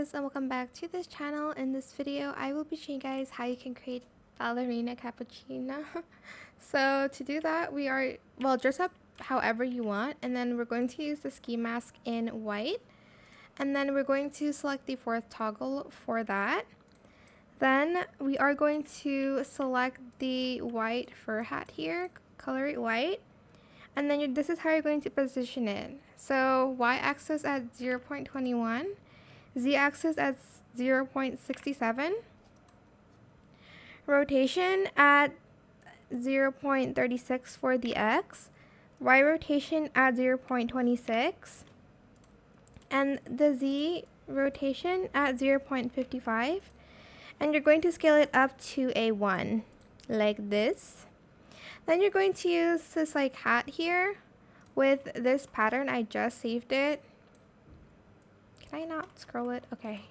guys, and welcome back to this channel. In this video I will be showing you guys how you can create Ballerina Cappuccina. So to do that, dress up however you want, and then we're going to use the ski mask in white, and then we're going to select the fourth toggle for that. Then we are going to select the white fur hat here, color it white, and then this is how you're going to position it. So y-axis at 0.21, z-axis at 0.67, rotation at 0.36 for the x, y rotation at 0.26, and the z rotation at 0.55, and you're going to scale it up to a 1 like this. Then you're going to use this hat here with this pattern. I just saved it. Can I not scroll it? Okay.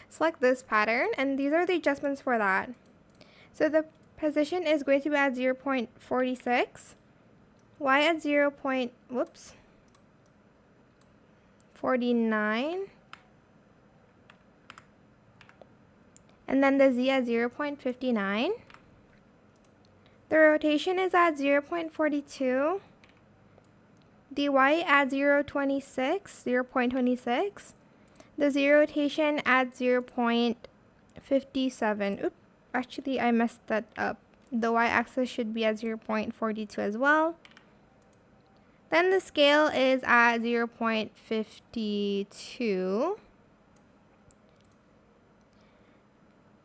Select this pattern, and these are the adjustments for that. So the position is going to be at 0.46, y at 49, and then the z at 0.59. The rotation is at 0.42. The y at 0.26. The z rotation at 0.57. Oops, actually I messed that up. The y-axis should be at 0.42 as well. Then the scale is at 0.52.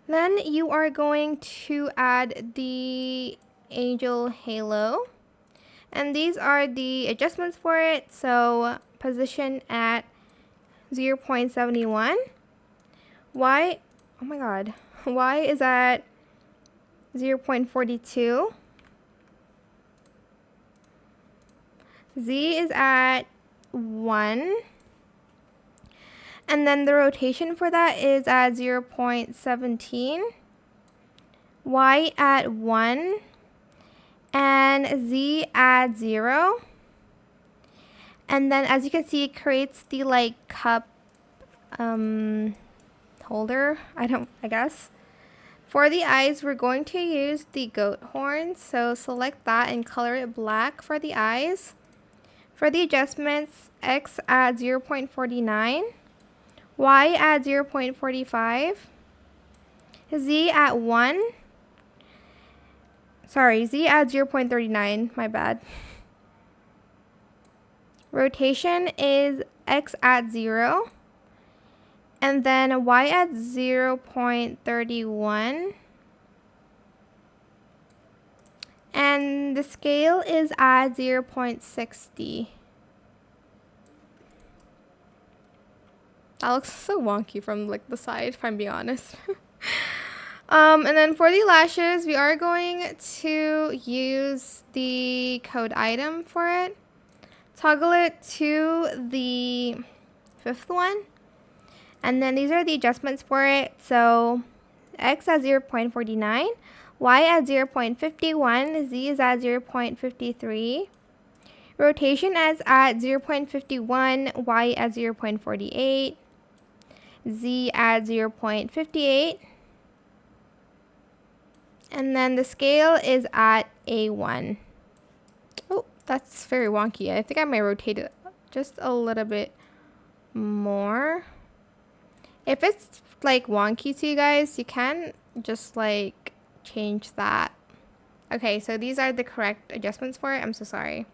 Then you are going to add the angel halo, and these are the adjustments for it. So position at 0.71, y, oh my god, y is at 0.42, z is at 1, and then the rotation for that is at 0.17, y at 1, and z at 0. And then as you can see, it creates the cup holder, I guess. For the eyes, we're going to use the goat horns, so select that and color it black for the eyes. For the adjustments, x at 0.49, y at 0.45, z at 1, sorry, z at 0.39, my bad. Rotation is x at 0, and then y at 0.31, and the scale is at 0.60. That looks so wonky from the side, if I'm being honest. And then for the lashes, we are going to use the code item for it. Toggle it to the fifth one, and then these are the adjustments for it. So x at 0.49, y at 0.51, z is at 0.53, rotation is at 0.51, y at 0.48, z at 0.58, and then the scale is at a 1. Oh, that's very wonky. I think I might rotate it just a little bit more. If it's wonky to you guys, you can just change that. Okay, so these are the correct adjustments for it. I'm so sorry.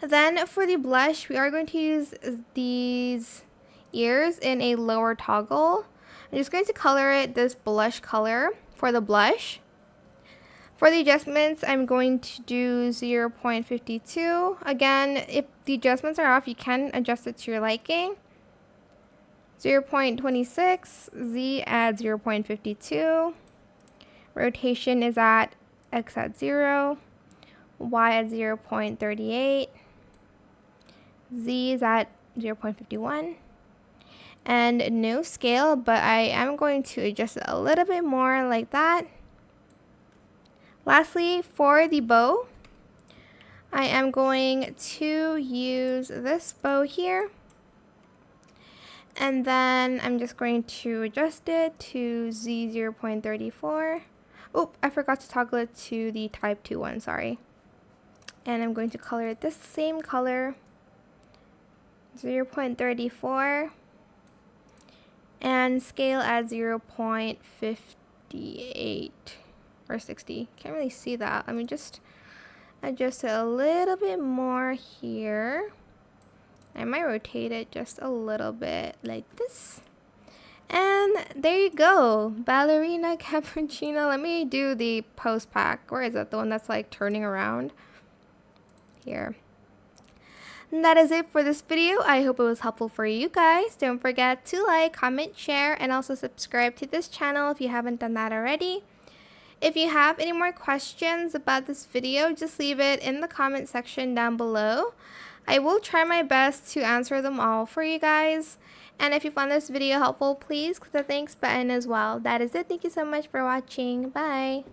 Then for the blush, we are going to use these ears in a lower toggle. I'm just going to color it this blush color for the blush. For the adjustments, I'm going to do 0.52. Again, if the adjustments are off, you can adjust it to your liking. 0.26, z at 0.52. Rotation is at x at 0, y at 0.38, z is at 0.51. And no scale, but I am going to adjust it a little bit more like that. Lastly, for the bow, I am going to use this bow here. And then I'm just going to adjust it to Z0.34. Oh, I forgot to toggle it to the type 2 one, sorry. And I'm going to color it this same color, 0.34, and scale at 0.58 or 60. Can't really see that. Let me just adjust it a little bit more here. I might rotate it just a little bit like this. And there you go, Ballerina Cappuccina. Let me do the post pack. Where is it? The one that's like turning around? Here. And that is it for this video. I hope it was helpful for you guys. Don't forget to like, comment, share, and also subscribe to this channel if you haven't done that already. If you have any more questions about this video, just leave it in the comment section down below. I will try my best to answer them all for you guys. And if you found this video helpful, please click the thanks button as well. That is it. Thank you so much for watching. Bye.